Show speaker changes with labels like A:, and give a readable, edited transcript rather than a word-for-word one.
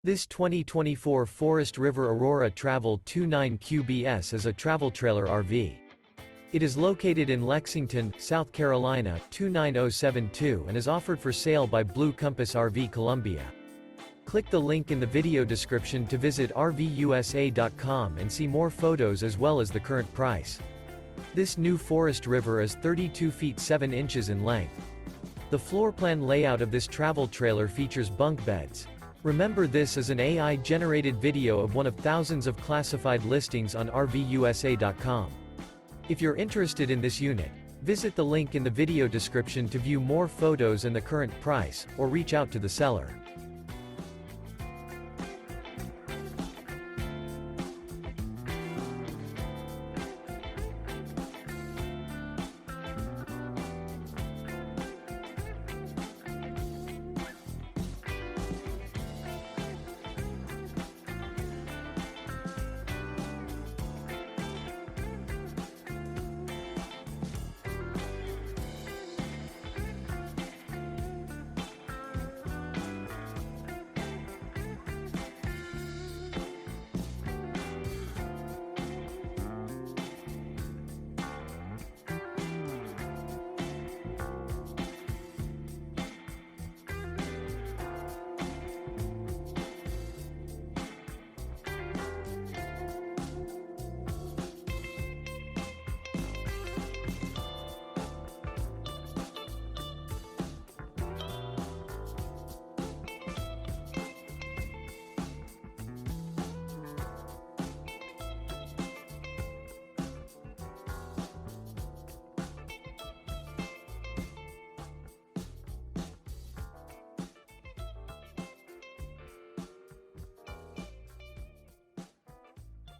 A: This 2024 Forest River Aurora Travel 29QBS is a travel trailer RV. It is located in Lexington, South Carolina, 29072 and is offered for sale by Blue Compass RV Columbia. Click the link in the video description to visit RVUSA.com and see more photos as well as the current price. This new Forest River is 32 feet 7 inches in length. The floor plan layout of this travel trailer features bunk beds. Remember, this is an AI-generated video of one of thousands of classified listings on RVUSA.com. If you're interested in this unit, visit the link in the video description to view more photos and the current price, or reach out to the seller.